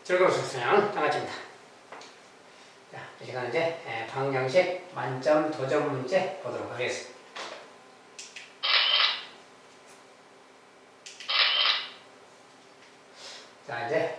즐거운 수영 장아찌입니다. 자, 이 시간은 이제 방정식 만점 도전 문제 보도록 하겠습니다. 자, 이제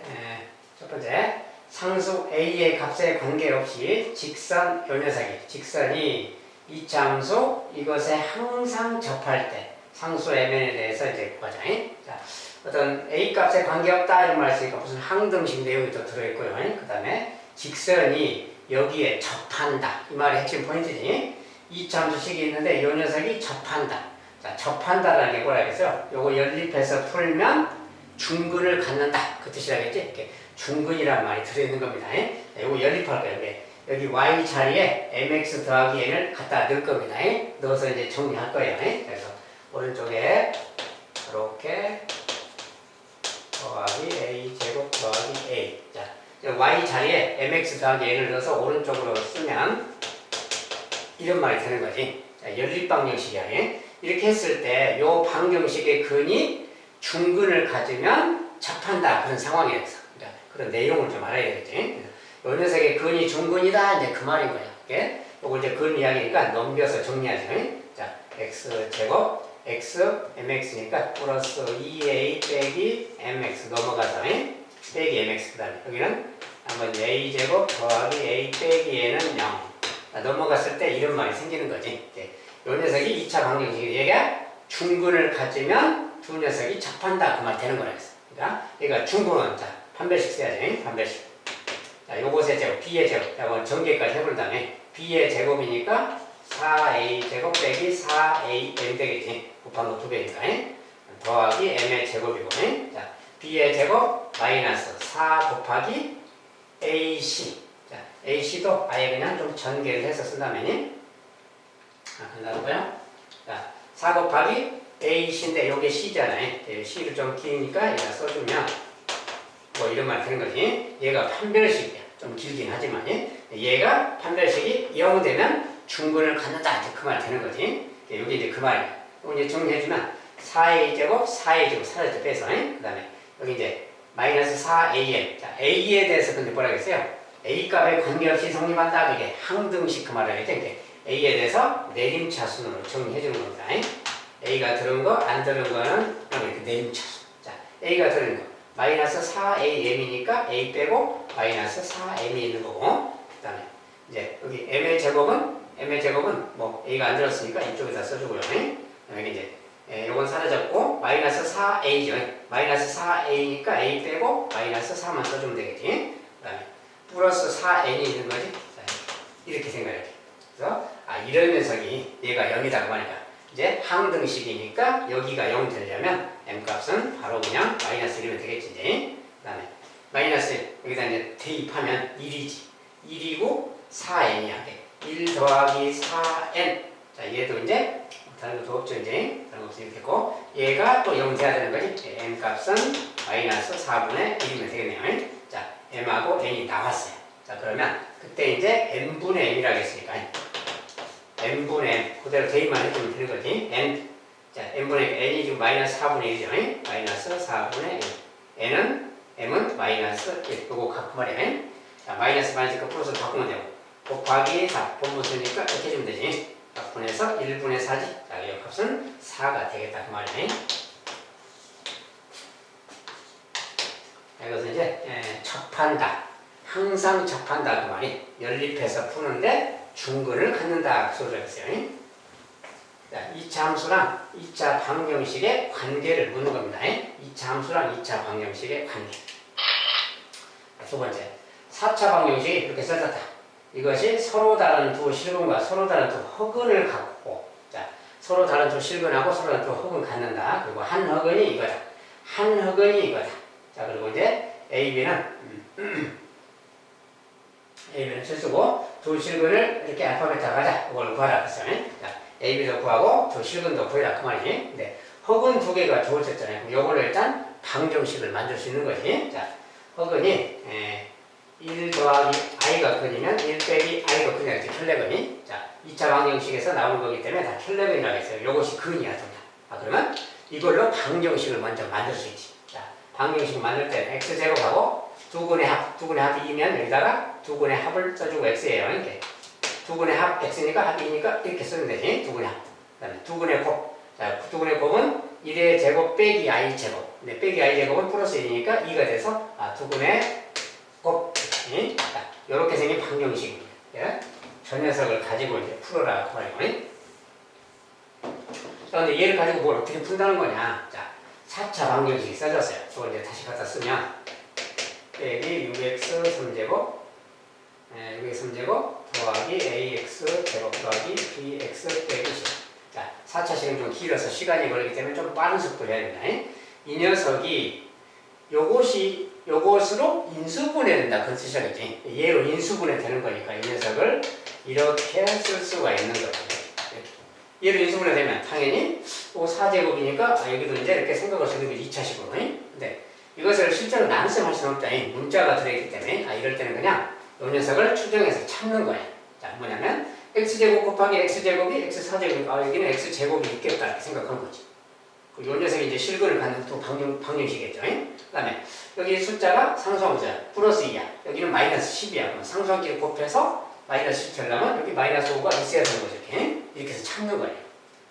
첫 번째 상수 A의 값에 관계없이 직선 요 녀석이 직선이 이차함수 이것에 항상 접할 때 상수 Mn에 대해서 이제 보자. 자, 어떤 A 값에 관계없다 이런 말 쓰니까 무슨 항등식 내용이 또 들어있고요. 그 다음에 직선이 여기에 접한다 이 말이 핵심 포인트지. 이차함수식이 있는데 이 녀석이 접한다. 자, 접한다라는 게 뭐라 그랬어요? 요거 연립해서 풀면 중근을 갖는다 그 뜻이라겠지. 이렇게 중근이라는 말이 들어있는 겁니다. 요거 연립할 거예요. 여기 y 자리에 mx 더하기 n을 갖다 넣을 겁니다. 넣어서 이제 정리할 거예요. 그래서 오른쪽에 이렇게 더하기 a 제곱 더하기 a. 자, y 자리에 mx 더하기 n을 넣어서 오른쪽으로 쓰면 이런 말이 되는 거지. 자, 연립 방정식이야. 이렇게 했을 때 요 방정식의 근이 중근을 가지면 접한다 그런 상황이었어. 그러니까 그런 내용을 좀 알아야 되겠지. 요 녀석의 근이 중근이다 이제 그 말인 거야. 요거 이제 근 이야기니까 넘겨서 정리하죠. 자, x 제곱 x mx니까 플러스 2a 빼기 mx 넘어가서 빼기 mx 그 다음에 여기는 한번 a 제곱 더하기 a 빼기 n은 0. 넘어갔을 때 이런 말이 생기는 거지. 요 녀석이 2차 방정식이 얘가 중근을 가지면 두 녀석이 접한다 그 말 되는 거라 했어. 그러니까 중근은 자 판별식 써야지. 판별식. 자, 요것의 제곱, b의 제곱. 자, 전개까지 해볼 다음에 b의 제곱이니까 4a 제곱 빼기 4am 되겠지. 곱한 거 2배니까. 더하기 m의 제곱이고. 자, b의 제곱 마이너스 4 곱하기 ac. 자, ac도 아예 그냥 좀 전개를 해서 쓴다면 간다고요. 자, 4 곱하기 ac인데 요게 c잖아요. c를 좀 기니까 얘가 써주면 뭐 이런 말 되는 거지. 얘가 판별식이야. 좀 길긴 하지만 얘가 판별식이 0 되면 중근을 갖는다 이제 그 말 되는 거지. 여기 이제 그 말이야. 이거 이제 정리해주면 4a 제곱 4a 제곱 사라져 빼서 그 다음에 여기 이제 마이너스 4am. 자, a에 대해서 근데 뭐라 그랬어요? a 값에 관계없이 성립한다. 그게 항등식 그 말을 하겠지. a에 대해서 내림차순으로 정리해주는 겁니다. a가 들은 거 안 들은 거는 이렇게 내림차순. 자, a가 들은 거 마이너스 4am이니까 a 빼고 마이너스 4m이 있는 거고. 그 다음에 이제 여기 m의 제곱은 뭐 a가 안 들었으니까 이쪽에다 써주고요. 여기 이제 요건 사라졌고 마이너스 4a죠. 마이너스 4a니까 a 빼고 마이너스 4만 써주면 되겠지. 그 다음에 플러스 4n이 있는 거지. 자, 이렇게 생각해. 그래서 이런 녀석이 얘가 0이라고 하니까 이제 항등식이니까 여기가 0 되려면 m값은 바로 그냥 마이너스 1이면 되겠지. 그 다음에 마이너스 여기다 이제 대입하면 1이지. 1이고 4n이야. 1 더하기 4n. 자, 얘도 이제 다른 것도 없죠. 이제 다른 거 없으면 됐고 얘가 또 0 돼야 되는 거지. m값은 마이너스 4분의 1이면 되겠네요. 자, m하고 n이 나왔어요. 자, 그러면 그때 이제 n분의 m이라고 했으니까 n분의 m 그대로 대입만 해주면 되는 거지. n 자 n분의 n이 지금 마이너스 4분의 1이죠. 마이너스 4분의 1 m은 마이너스 1 요거 갖고 말이야. 자, 마이너스 플러스 바꾸면 되고 곱하기 4 본분 쓰니까 이렇게 해주면 되지. 분해서 1분의 4지. 자, 이 값은 4가 되겠다 그 말이야. 이것은 이제 접한다 항상 접한다 그 말이 연립해서 푸는데 중근을 갖는다 그 소리를 했어요. 자, 2차 함수랑 2차 방정식의 관계를 묻는 겁니다. 2차 함수랑 2차 방정식의 관계. 자, 두 번째 4차 방정식이 이렇게 써졌다. 이것이 서로 다른 두 실근과 서로 다른 두 허근을 갖고 자, 서로 다른 두 실근하고 서로 다른 두 허근 갖는다. 그리고 한 허근이 이거다. 한 허근이 이거다. 자, 그리고 이제 AB는 실수고 두 실근을 이렇게 알파벳으로 가자. 이걸 구하라 했어요. 자, AB도 구하고 두 실근도 구해라 그 말이지. 근데 허근 두 개가 주어졌잖아요. 요걸로 일단 방정식을 만들 수 있는 거지. 자, 허근이 1 더하기 i가 근이면 1 빼기 i가 근이야. 이렇게 켈레근이. 자, 2차 방정식에서 나오는 거기 때문에 다 켈레근이라고 했어요. 요것이 근이야. 그러면 이걸로 방정식을 먼저 만들 수 있지. 자, 방정식 만들 때 x제곱하고 두근의 합, 두근의 합이 2면 여기다가 두근의 합을 써주고 x예요. 이렇게. 두근의 합 x니까 합이 2니까 이렇게 쓰면 되지. 두근의 합. 그 다음에 두근의 곱. 자, 두근의 곱은 1의 제곱 빼기 i 제곱. 근데 빼기 i 제곱은 플러스 1이니까 2가 돼서 두근의 곱. 자, 이렇게 생긴 방정식입니다. 예? 저 녀석을 가지고 이제 풀어라. 그 말이고. 자, 근데 얘를 가지고 뭘 어떻게 푼다는 거냐. 자, 4차 방정식이 써졌어요. 저걸 이제 다시 갖다 쓰면 빼기 6x 3제곱 6x 3제곱 더하기 ax 제곱 더하기 bx 빼기 10. 자, 4차식은 좀 길어서 시간이 걸리기 때문에 좀 빠른 속도로 해야 된다. 이 녀석이 요것으로 인수분해 된다. 그런 뜻이겠지. 얘로 인수분해 되는 거니까 이 녀석을 이렇게 쓸 수가 있는 거죠. 얘로 인수분해 되면 당연히 4제곱이니까 여기도 이제 이렇게 생각할 수 있는 게 2차식으로. 근데 이것을 실제로 나눗셈 할 수는 없다. 문자가 들어있기 때문에 이럴 때는 그냥 이 녀석을 추정해서 찾는 거야. 자, 뭐냐면 x제곱 곱하기 x제곱이 x4제곱, 여기는 x제곱이 있겠다 이렇게 생각한 거지. 그리고 이 녀석이 이제 실근을 갖는 또 방정식이겠죠. 그 다음에 여기 숫자가 상수함수야. 플러스 2야. 여기는 마이너스 10이야. 그럼 상수함끼리 곱해서 마이너스 10 되려면 여기 마이너스 5가 있어야 되는 거죠. 이렇게 해서 찾는 거예요.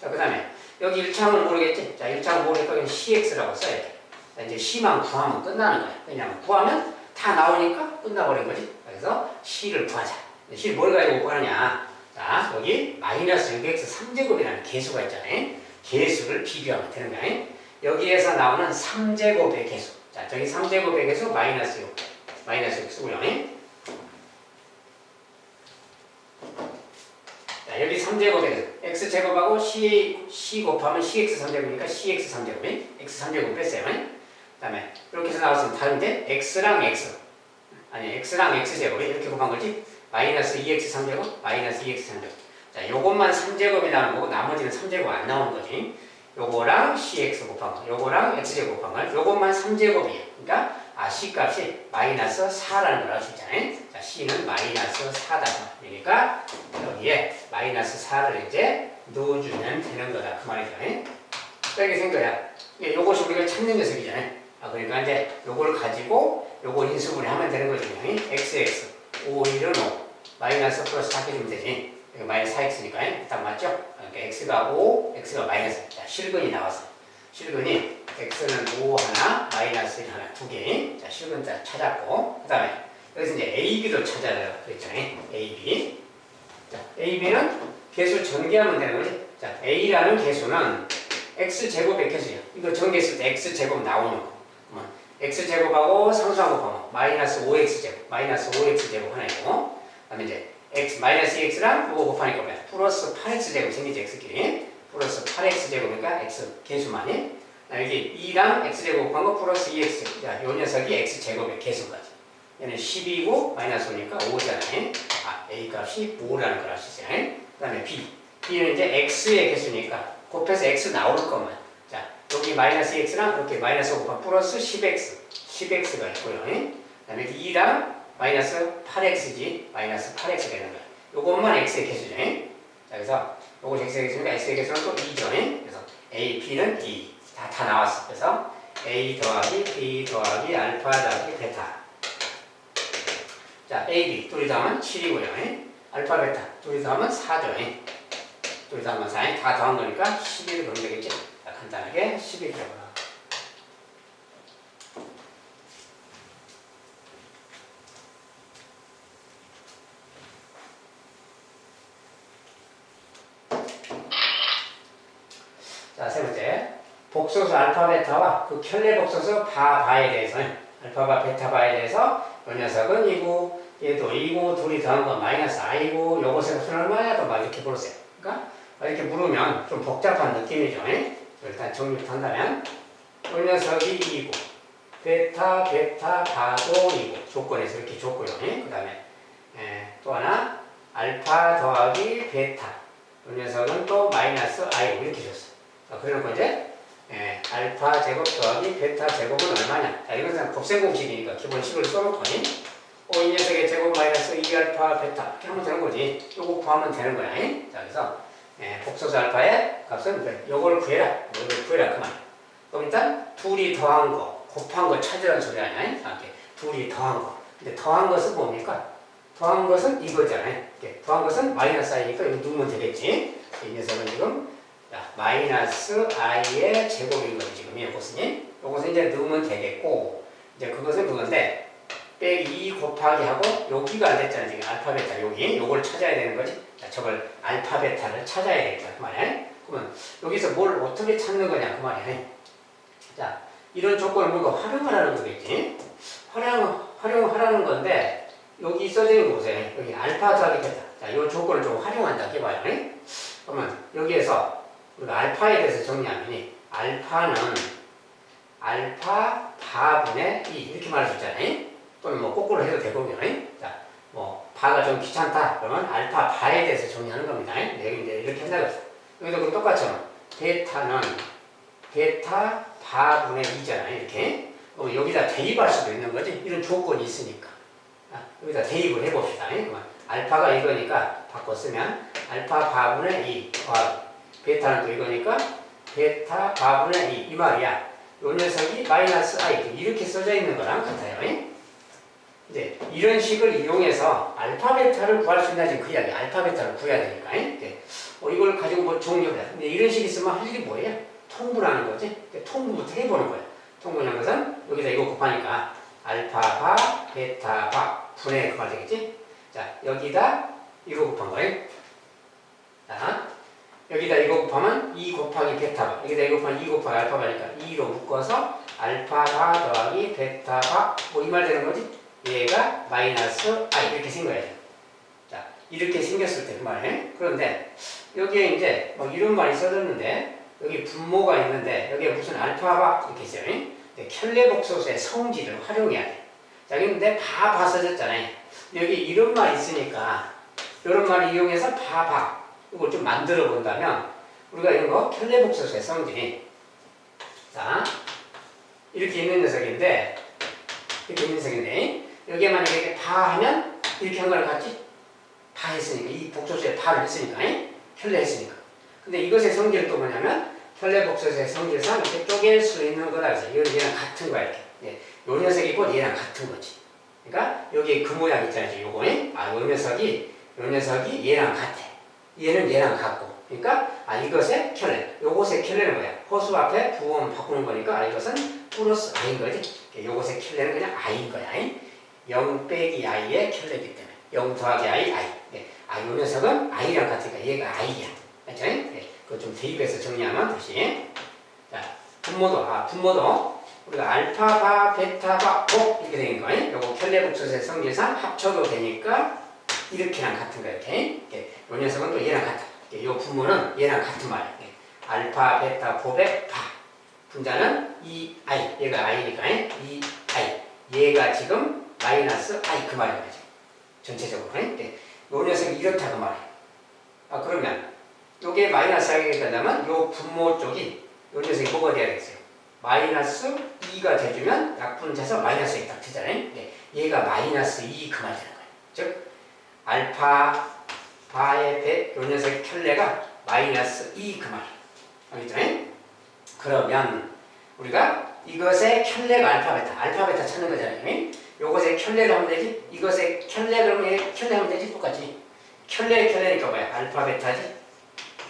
자, 그 다음에 여기 1차항은 모르겠지? 자, 1차항 모르니까 그냥 cx라고 써야 돼. 자, 이제 c만 구하면 끝나는 거야. 왜냐면 구하면 다 나오니까 끝나버린 거지. 그래서 c를 구하자. c를 뭘 가지고 구하느냐. 자, 여기 마이너스 6x 3제곱이라는 개수가 있잖아요. 개수를 비교하면 되는 거야. 여기에서 나오는 3제곱의 개수. 자, 저기 3제곱의 개수 마이너스 6. 마이너스 6 쓰고요. 자, 여기 3제곱의 개수. x제곱하고 c 곱하면 cx 3제곱이니까 cx 3제곱. x 3제곱 뺐어요. 그 다음에 이렇게 해서 나왔으면 다른데 x랑 x. 아니, x랑 x제곱. 이렇게 곱한 거지. 마이너스 2x 3제곱, 마이너스 2x 3제곱. 자, 요것만 3제곱이 나오는 거고 나머지는 3제곱 안 나오는 거지. 요거랑 cx 곱한 거, 요거랑 x제곱 곱한 거, 요것만 3제곱이에요. 그러니까 c 값이 마이너스 4라는 걸 알 수 있잖아요. 자, c는 마이너스 4다. 그러니까 여기에 마이너스 4를 이제 넣어주면 되는 거다. 그 말이죠. 이렇게 생겨야 요것이 우리가 찾는 녀석이잖아요. 그러니까 이제 요걸 가지고 요걸 인수분해 하면 되는 거죠. xx 5, 1은 5 마이너스 플러스 4 해주면 되지. 여기 마이너스 4x니까 딱 맞죠? 그러니까 x가 5, x가 마이너스. 자, 실근이 나왔어. 실근이 x는 5 하나, 마이너스 1 하나, 두 개. 자, 실근 자 찾았고, 그 다음에 여기서 이제 ab도 찾아야 그랬잖아요. ab. 자, ab는 개수 전개하면 되는 거지. 자, a라는 개수는 x제곱의 개수야. 이거 전개했을 때 x제곱 나오는 거. 그러면 x제곱하고 상수항 곱하면 마이너스 5x제곱, 마이너스 5x제곱 하나 있고, 그 다음에 이제 x, 마이너스 2x랑 요거 곱하니까 뭐야? 플러스 8x제곱 생기지, x끼리. 플러스 8x제곱이니까 x 개수만이. 여기 2랑 x제곱 곱한 거 플러스 2x제곱. 자, 요 녀석이 x제곱의 개수까지. 얘는 10이고 마이너스 5니까 5잖아요. a 값이 5라는 걸 알 수 있어요. 그 다음에 b. b는 이제 x의 개수니까 곱해서 x 나올 것만. 자, 여기 마이너스 2x랑 이렇게 마이너스 5 곱한 플러스 10x. 10x가 있고요. 그 다음에 2랑 마이너스 8x지. 마이너스 8x 되는 거야. 요것만 x의 개수죠. 자, 그래서 요거 x의 개수니까 x의 개수는 또 2죠. 그래서 a, b는 2. 다 나왔어. 그래서 a 더하기 b 더하기 알파 더하기 베타. 자, a, b 둘이 더하면 7이고요. 알파 베타 둘이 더하면 4죠. 둘이 더하면 4. 다 더한 거니까 11을 그러면 되겠지. 자, 간단하게 11이라고. 자, 세 번째. 복소수 알파 베타와 그 켤레 복소수 바에 대해서, 알파바 베타바에 대해서 이 녀석은 이고 얘도 이고 둘이 더한 건 마이너스 i고 요것의 값은 얼마냐 또 막 이렇게 물었어요. 그러니까 이렇게 물으면 좀 복잡한 느낌이죠. 일단 정리부터 한다면 이 녀석이 이고 베타 바도 이고 조건에서 이렇게 줬고요. 그 다음에 또 하나 알파 더하기 베타 이 녀석은 또 마이너스 i고 이렇게 줬어요. 그래놓고 이제 알파 제곱 더하기 베타 제곱은 얼마냐? 자, 이것은 곱셈 공식이니까 기본식을 써놓고 이 녀석의 제곱 마이너스 2알파 베타 이렇게 하면 되는 거지. 요거 구하면 되는 거야. 자, 그래서 복소수 알파의 값은 요걸 구해라. 요걸 구해라 그 말. 그럼 일단 둘이 더한 거 곱한 거 찾으라는 소리 아니야? 이렇게 둘이 더한 거. 근데 더한 것은 뭡니까? 더한 것은 이거잖아요. 더한 것은 마이너스 i니까 이거 넣으면 되겠지. 이 녀석은 지금 마이너스 i의 제곱인 거지 지금 이것은. 이것은 이제 넣으면 되겠고 이제 그것은 그건데 빼기 2 곱하기 하고 여기가 안 됐잖아 지금 알파 베타 여기 요걸 찾아야 되는 거지. 자, 저걸 알파 베타를 찾아야 되겠다 그 말이야. 그러면 여기서 뭘 어떻게 찾는 거냐 그 말이야. 자, 이런 조건을 뭔가 활용하라는 거겠지. 활용하라는 건데 여기 써져 있는 거 보세요. 여기 알파 더하기 베타. 자, 이 조건을 좀 활용한다 해봐요. 그러면 여기에서 우리가 알파에 대해서 정리하면 알파는 알파 바분의 2 이렇게 말할 수 있잖아요. 또는 뭐 거꾸로 해도 되고요. 자, 뭐 바가 좀 귀찮다 그러면 알파 바에 대해서 정리하는 겁니다. 네, 이제 이렇게 한다고 했어요. 여기도 그럼 똑같죠. 베타는 베타 바분의 2잖아요. 이렇게. 그럼 여기다 대입할 수도 있는 거지. 이런 조건이 있으니까. 여기다 대입을 해봅시다. 그러면 알파가 이거니까 바꿔 쓰면 알파 바분의 2 베타는 또 이거니까 베타 바분의 2 이 말이야. 요 녀석이 마이너스 i 이렇게 써져 있는 거랑 같아요. 이제 이런 식을 이용해서 알파 베타를 구할 수 있나 지금 그 이야기. 알파 베타를 구해야 되니까. 이걸 가지고 뭐 정리를 해. 근데 이런 식이 있으면 할 일이 뭐예요? 통분하는 거지. 통분부터 해보는 거야. 통분하는 것은 여기다 이거 곱하니까 알파 바 베타 바 분의 그 말 되겠지? 자, 여기다 이거 곱한 거예요. 자, 여기다 이거 곱하면 2 곱하기 베타 바. 여기다 이거 곱하면 2 곱하기 알파 바니까 2로 묶어서 알파 바 더하기 베타 바 뭐 이 말 되는 거지? 얘가 마이너스 i 이렇게 생겨야죠. 자, 이렇게 생겼을 때 그 말이에요. 그런데 여기에 이제 뭐 이런 말이 써졌는데 여기 분모가 있는데 여기에 무슨 알파바 이렇게 있어요. 근데 켈레복소수의 성질을 활용해야 돼. 자, 근데 바 써졌잖아요. 여기 이런 말이 있으니까 이런 말을 이용해서 바 이걸 좀 만들어 본다면 우리가 이런 거 켈레복소수의 성질이 자 이렇게 있는 녀석인데 이렇게 있는 녀석인데 여기에 만약에 바 하면 이렇게 한 거랑 같지? 바 했으니까 이 복소수에 바를 했으니까 켈레 했으니까. 근데 이것의 성질은 또 뭐냐면 켈레복소수의 성질상 이렇게 쪼갤 수 있는 거다 그래서 얘랑 같은 거야 이렇게. 요 녀석이 곧 얘랑 같은 거지. 그러니까 여기 그 모양 있잖아요. 요거. 요 녀석이 얘랑 같아. 얘는 얘랑 같고. 그러니까 이것의 켈레. 요것의 켈레는 뭐야? 호수 앞에 부호만 바꾸는 거니까 이것은 플러스 i인 거지. 요것의 켈레는 그냥 i인 거야. 0 빼기 i의 켈레이기 때문에 0 더하기 i. 요 녀석은 i랑 같으니까 얘가 i야. 맞죠? 그거 좀 대입해서 정리하면 다시. 자, 분모도 우리가 알파 바 베타 바 이렇게 되는 거예요. 요거 켈레복소수의 성질상 합쳐도 되니까 이렇게랑 같은 거예요. 이렇게. 요 녀석은 또 얘랑 같아. 요 분모는 얘랑 같은 말이에요. 알파 베타 곱의 바. 분자는 2i. 얘가 i니까 2i. 얘가 지금 마이너스 i 그 말인 거죠. 전체적으로. 요 녀석이 이렇다 그 말이에요. 그러면 요게 마이너스 i가 되려면 요 분모 쪽이 요 녀석이 뭐가 돼야 되겠어요? 마이너스 2가 돼주면 약분돼서 마이너스 2 딱 되잖아요. 얘가 마이너스 2 그 말 되는 거예요. 즉 알파 바의 요 녀석의 켤레가 마이너스 2 그 말. 알겠죠? 그러면 우리가 이것의 켤레가 알파 베타 찾는 거잖아요. 요것의 켤레를 하면 되지. 이것의 켤레 그러면 얘 켤레 하면 되지. 똑같이. 켤레니까 뭐야? 알파 베타지.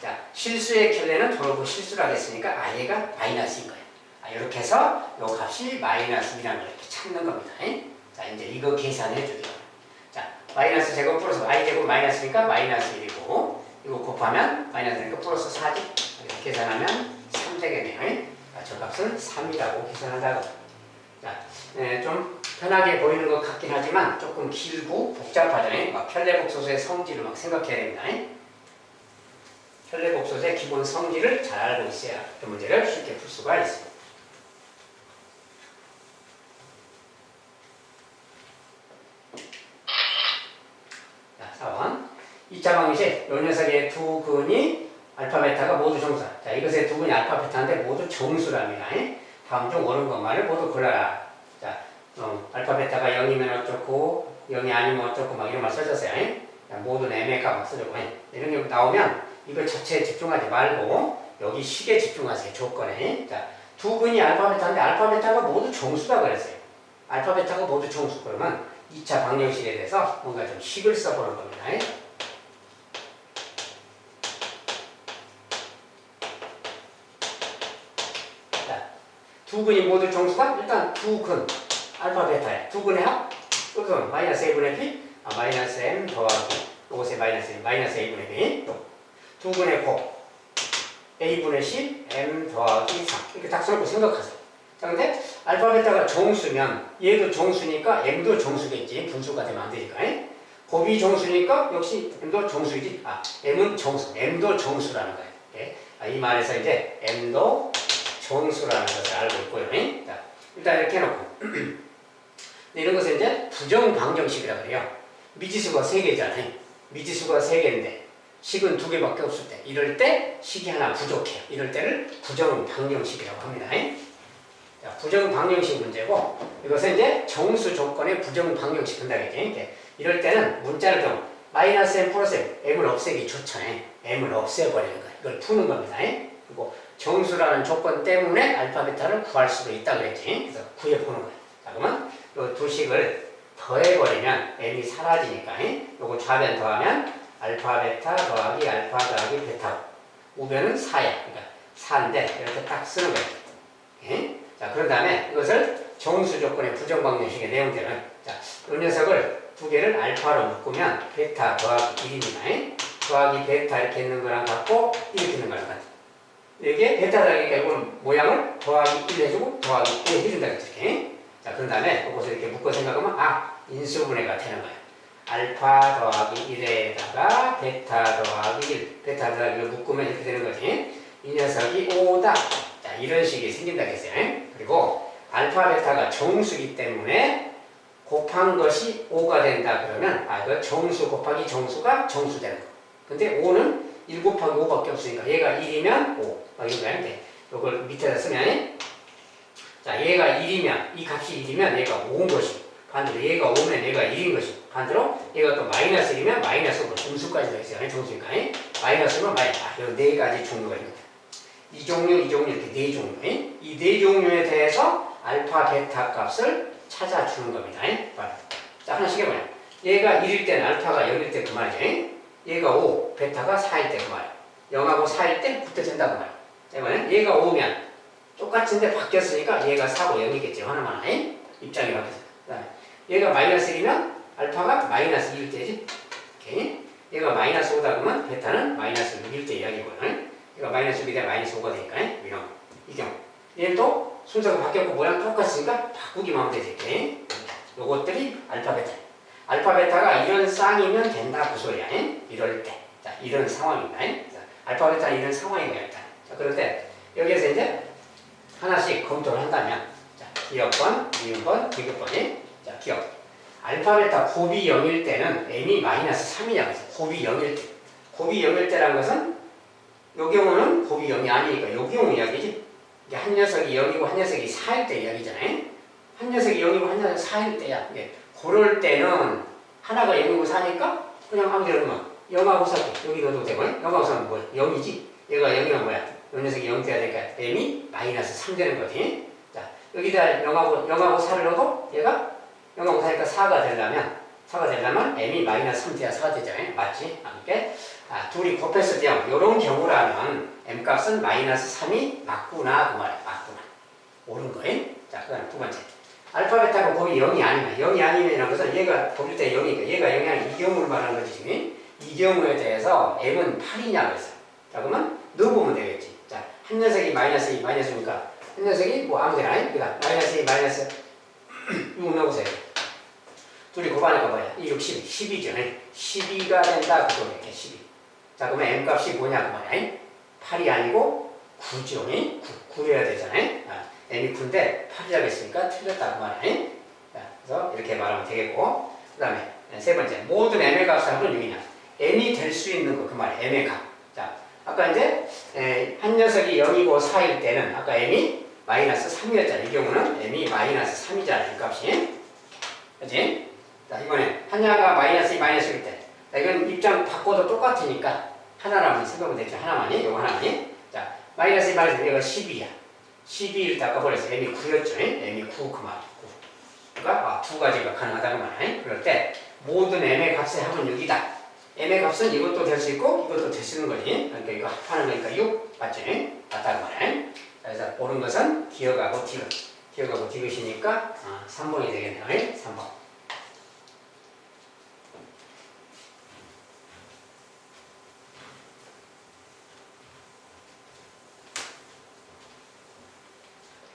자, 실수의 켤레는 돌고 실수를 하겠으니까 얘가 마이너스인 거예요. 이렇게 해서 요 값이 마이너스 2라는 걸 이렇게 찾는 겁니다. 자, 이제 이거 계산해 주세요. 자, 마이너스 제곱 플러스 i 제곱 마이너스니까 마이너스 1이고 이거 곱하면 마이너스니까 플러스 4지. 이렇게 계산하면 3 되겠네요. 저 값은 3이라고 계산한다고. 자, 좀 편하게 보이는 것 같긴 하지만 조금 길고 복잡하잖아요. 막 켈레복소수의 성질을 막 생각해야 됩니다. 켈레복소수의 기본 성질을 잘 알고 있어야 그 문제를 쉽게 풀 수가 있습니다. 자, 4번. 2차 방식, 요 녀석의 두 근이 알파 베타가 모두 정수다. 자, 이것의 두 근이 알파 베타인데 모두 정수랍니다. 다음 중 옳은 것만을 모두 골라라. 자, 알파 베타가 0이면 어쩌고 0이 아니면 어쩌고 막 이런 말 써졌어요. 모든 m의 값 쓰려고 해. 이런 게 나오면 이거 자체에 집중하지 말고 여기 식에 집중하세요. 조건에. 자, 두 근이 알파 베타인데 알파 베타가 모두 정수다 그랬어요. 알파 베타가 모두 정수. 그러면 2차 방정식에 대해서 뭔가 좀 식을 써보는 겁니다. 자, 두 근이 모두 정수가 일단 두 근 알파 베타에 두 근의 합 그럼 마이너스 a분의 b 마이너스 m 더하기 요것에 마이너스 a분의 b 두 근의 곱 a분의 c m 더하기 3 이렇게 딱 써놓고 생각하세요. 자, 근데 알파 베타가 정수면 얘도 정수니까 m도 정수겠지. 분수가 되면 안 되니까. 곱이 정수니까 역시 m도 정수이지. m은 정수, m도 정수라는 거예요. 예? 이 말에서 이제 m도 정수라는 것을 알고 있고요. 자, 일단 이렇게 해놓고 이런 것은 이제 부정방정식이라고 그래요. 미지수가 3개잖아요. 미지수가 3개인데 식은 2개밖에 없을 때 이럴 때 식이 하나 부족해요. 이럴 때를 부정방정식이라고 합니다. 자, 부정방정식 문제고 이것은 이제 정수 조건의 부정방정식 한다겠지. 이럴 때는 문자를 좀 마이너스 m 플러스 m을 없애기 좋잖아요. m을 없애버리는 거예요. 이걸 푸는 겁니다. 그리고 정수라는 조건 때문에 알파 베타를 구할 수도 있다 그랬지. 그래서 구해보는 거예요. 자, 그러면 이 두 식을 더해버리면 m이 사라지니까 요거 좌변 더하면 알파 베타 더하기 알파 더하기 베타 우변은 4야. 그러니까 4인데 이렇게 딱 쓰는 거예요. 자, 그런 다음에 이것을 정수 조건의 부정방정식의 내용들은 자, 이 녀석을 두 개를 알파로 묶으면 베타 더하기 1입니다. 더하기 베타 이렇게 있는 거랑 같고 이렇게 있는 거랑 같아. 여기에 베타 더하기니까 이거는 모양을 더하기 1 해주고 더하기 1 해준다 그랬지. 자, 그런 다음에 이것을 이렇게 묶어 생각하면 인수분해가 되는 거예요. 알파 더하기 1에다가 베타 더하기 1 베타 더하기 1을 묶으면 이렇게 되는 거지. 이 녀석이 5다. 자, 이런 식이 생긴다고 했어요. 그리고 알파 베타가 정수이기 때문에 곱한 것이 5가 된다 그러면 이거 정수 곱하기 정수가 정수 되는 거. 근데 5는 1 곱하기 5밖에 없으니까 얘가 1이면 5 막 이런 거 하는데 이걸 밑에다 쓰면 자, 얘가 1이면 이 값이 1이면 얘가 5인 것이고 반대로 얘가 5면 얘가 1인 것이고 반대로 얘가 또 마이너스 1이면 마이너스 5 정수까지 더 있어요. 정수니까 마이너스면 마이너스 이 네 가지 종류가 있는 거예요. 이 종류 이렇게 네 종류 이 네 종류에 대해서 알파 베타 값을 찾아주는 겁니다. 자, 하나씩 해봐요. 얘가 1일 때는 알파가 0일 때 그 말이죠. 얘가 5, 베타가 4일 때 그 말이에요. 0하고 4일 때 붙어 된다 그 말이에요. 자, 이번엔 얘가 5면 똑같은데 바뀌었으니까 얘가 4고 0이겠죠. 하나만 입장이 바뀌었어요. 그 다음에 얘가 마이너스 1이면 알파가 마이너스 2일 때지. 오케이. 얘가 마이너스 5다 그러면 베타는 마이너스 6일 때 이야기고요. 얘가 마이너스 6이 돼 마이너스 5가 되니까 이 경우 얘는 또 순서가 바뀌었고 모양 똑같으니까 바꾸기만 하면 되지. 오케이. 요것들이 알파 베타. 알파 베타가 이런 쌍이면 된다 그 소리야. 이럴 때. 자, 이런 상황입니다. 자, 알파 베타는 이런 상황인 거야. 일단. 자, 그런데 여기에서 이제 하나씩 검토를 한다면 자, 기억번, 미음번, 비급번이 자, 기억. 알파 베타 곱이 0일 때는 m이 마이너스 3이냐고 했어. 곱이 0일 때. 곱이 0일 때라는 것은 요 경우는 곱이 0이 아니니까 요 경우 이야기지. 이게 한 녀석이 0이고 한 녀석이 4일 때 이야기잖아요. 한 녀석이 0이고 한 녀석이 4일 때야. 그럴 때는 하나가 0이고 4니까 그냥 아무데나 넣으면 0하고 4 여기 넣어도 되고 0하고 4는 뭐야? 0이지. 얘가 0이면 뭐야? 요 녀석이 0 돼야 되니까 m이 마이너스 3 되는 거지. 자, 여기다 0하고 4를 넣어도 얘가 0하고 4니까 4가 되려면 m이 마이너스 3 돼야 4가 되잖아요. 맞지? 그러니까 둘이 곱했을 때 이런 경우라면 m값은 마이너스 3이 맞구나 그 말이야. 맞구나. 옳은 거예요. 자, 그 다음 두 번째. 알파 베타가 곱이 0이 아니면 0이 아니면 이런 것은 얘가 곱일 때 0이니까 얘가 0이 아니면 이 경우를 말하는 거지 지금. 이 경우에 대해서 m은 8이냐고 했어. 자, 그러면 넣어보면 되겠지. 자, 한 녀석이 마이너스 2, 마이너스니까 한 녀석이 뭐 아무데나 그러니까 마이너스 2, 마이너스 6 넣어보세요. 둘이 곱하니까 뭐야? 2, 6, 12. 12죠. 12가 된다. 그거 이렇게 12. 자, 그러면 m값이 뭐냐? 그 말이야. 8이 아니고 9죠. 9래야 되잖아요. m이 9인데 8이라고 했으니까 틀렸다. 그 말이야. 자, 그래서 이렇게 말하면 되겠고. 그 다음에 세 번째. 모든 m의 값은 6이냐? m이 될 수 있는 거. 그 말이야. m의 값. 자, 아까 이제 한 녀석이 0이고 4일 때는 아까 m이 마이너스 3이었잖아. 이 경우는 m이 마이너스 3이잖아. 이 값이. 그치? 자, 이번에 하나가 마이너스 2, 마이너스 1일 때. 자, 이건 입장 바꿔도 똑같으니까 하나라면 생각하면 되죠. 하나만이. 요거 하나만이. 자, 마이너스 2, 마이너스 1, 얘가 12야. 12일 때 아까 버렸어. m이 9였죠. m이 9, 그 말. 9. 수가 두 가지가 가능하다고 말해. 그럴 때 모든 m의 값의 합은 6이다. m의 값은 이것도 될 수 있고 이것도 될 수 있는 거지. 그러니까 이거 합하는 거니까 6 맞지? 맞다고 말해. 그래서 옳은 것은 기억하고 디귿. 기억하고 디귿이니까 3번이 되겠네요. 3번.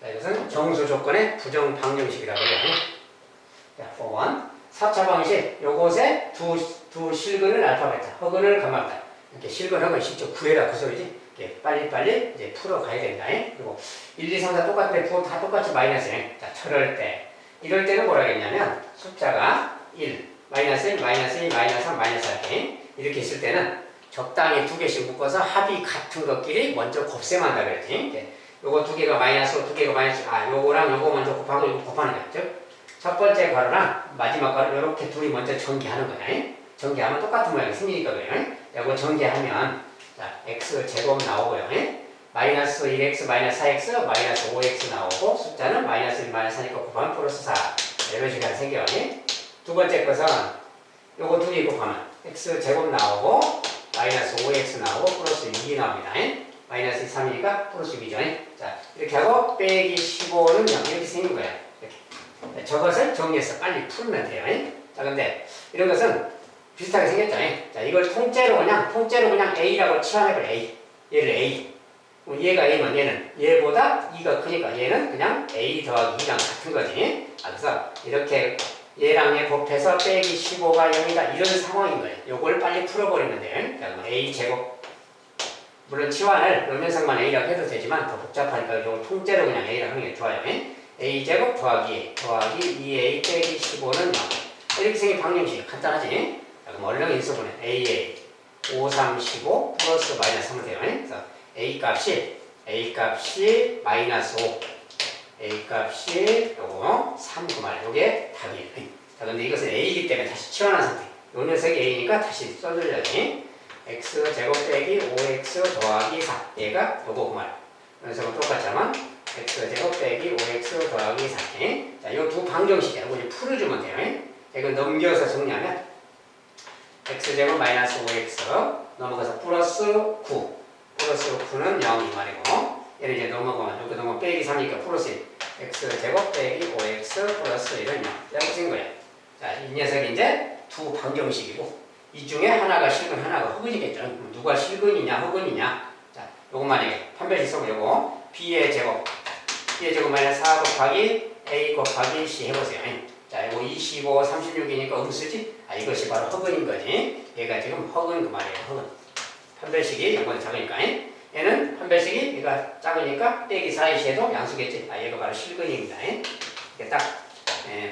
이것은 정수 조건의 부정 방정식이라고 해요. 자, 4번. 4차 방식, 요것에 두 실근을 알파, 베타, 허근을 감았다. 이렇게 실근, 허근 직접 구해라 그 소리지. 이렇게 빨리빨리 이제 풀어가야 된다. 그리고 1, 2, 3, 4 똑같은데 부호 다 똑같이 마이너스 0. 자, 저럴 때. 이럴 때는 뭐라 했냐면 숫자가 1, 마이너스 1, 마이너스 2, 마이너스 3, 마이너스 4. 이렇게 있을 때는 적당히 두 개씩 묶어서 합이 같은 것끼리 먼저 곱셈한다 그랬지. 요거 두 개가 마이너스, 두 개가 마이너스, 요거랑 요거 먼저 곱하고 요거 곱하는 거야. 즉, 첫 번째 가로랑 마지막 가로 이렇게 둘이 먼저 전개하는 거야. 전개하면 똑같은 모양이 생기니까 그래요. 요거 전개하면, 자, x 제곱 나오고요. 마이너스 1x, 마이너스 4x, 마이너스 5x 나오고, 숫자는 마이너스 1, 마이너스 4니까 곱하면 플러스 4. 이런 식으로 생겨요. 두 번째 것은, 요거 두 개 곱하면, x 제곱 나오고, 마이너스 5x 나오고, 플러스 6이 나옵니다. 마이너스 3이니까 플러스 6이죠. 자, 이렇게 하고 빼기 15는 0 이렇게 생긴 거예요. 이렇게. 저것을 정리해서 빨리 풀면 돼요. 자, 근데 이런 것은 비슷하게 생겼죠. 자, 이걸 통째로 그냥 A라고 치환해버려. A. 얘를 A. 얘가 A면 얘는 얘보다 2가 크니까 얘는 그냥 A 더하기 2랑 같은 거지. 그래서 이렇게 얘랑 얘 곱해서 빼기 15가 0이다. 이런 상황인 거예요. 요걸 빨리 풀어버리면 돼요. 자, 그럼 A 제곱. 물론 치환을 음면상만 A라고 해도 되지만 더 복잡하니까 이걸 통째로 그냥 A라고 하는 게 좋아요. A제곱 더하기 2A 빼기 15는 0. 이렇게 생긴 방정식이 간단하지? 자, 그럼 얼른 써보면 AA 5, 3, 15 플러스 마이너스 하면 돼요. 그래서 A 값이 마이너스 5, A 값이 요거 3 그 말, 요게 답이에요. 자, 근데 이것은 A이기 때문에 다시 치환한 상태. 요 녀석이 A니까 다시 써줘야지. x제곱 빼기 5x 더하기 4. 얘가 요거 그 말. 녀석은 똑같이 하면 x제곱 빼기 5x 더하기 4. 자, 요 두 방정식이야. 이거 이제 풀어주면 돼요. 이거 넘겨서 정리하면 x제곱 마이너스 5x 넘어가서 플러스 9. 플러스 9는 0 이 말이고, 얘를 이제 넘어가면 여기 넘어가면 빼기 3이니까 플러스 1. x제곱 빼기 5x 플러스 1은 0. 이렇게 생긴 거예요. 자, 이 녀석이 이제 두 방정식이고, 이 중에 하나가 실근, 하나가 허근이겠죠. 누가 실근이냐, 허근이냐. 자, 요거 만약에 판별식 써보면 요거 b의 제곱 마이너스 4 곱하기 a 곱하기 c 해보세요. 자, 요거 25, 36이니까 음수지? 이것이 바로 허근인 거지. 얘가 지금 허근 그 말이에요. 허근. 판별식이 요거는 작으니까. 얘는 판별식이 얘가 작으니까 빼기 4이시에도 양수겠지. 얘가 바로 실근입니다. 이게 딱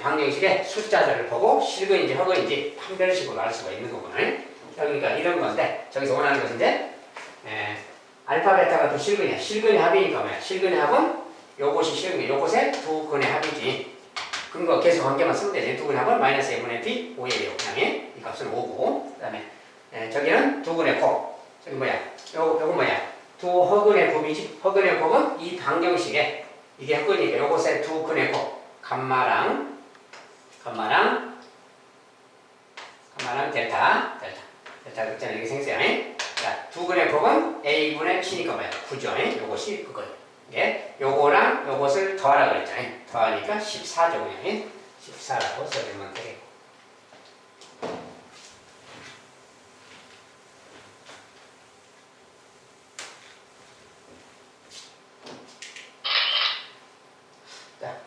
방정식의 숫자들을 보고 실근인지 허근인지 판별식으로 알 수가 있는 거구나. 그러니까 이런 건데, 저기서 원하는 것은 이제 알파 베타가 또 실근이야. 실근의 합이니까 뭐야? 실근의 합은 요것이 실근이야. 요것의 두 근의 합이지. 근거 계속 관계만 쓰면 되지. 두 근의 합은 마이너스 a분의 b 5예요. 그냥 이 값은 5고, 그 다음에 저기는 두 근의 곱. 저기 뭐야? 요건 뭐야? 두 허근의 곱이지. 허근의 곱은 이 방정식에 이게 허근이니까 요것의 두 근의 곱. 감마랑 델타 극자는 이렇게 생겼어요. 자, 두 근의 곱은 a분의 c니까 뭐야? 9죠. 요것이 그거예요. 이게 요거랑 요것을 더하라 그랬잖아요. 더하니까 14죠. 그냥 14라고 써주면 되겠고. 자,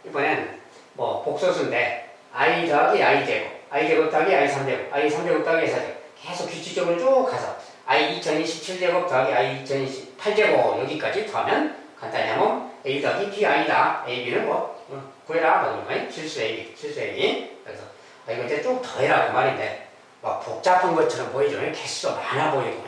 이번엔 뭐 복소수인데 i 더하기 i 제곱 더하기 i 3제곱, i 3제곱 더하기 i 4제곱 계속 규칙적으로 쭉 가서 i 2027제곱 더하기 i 2028제곱 여기까지 더하면 간단히 하면 a 더하기 bi다. ab는 뭐 구해라 그러는 거예요. 실수 ab. 그래서 이거 이제 쭉 더해라 그 말인데 막 복잡한 것처럼 보이죠. 개수가 많아 보이고.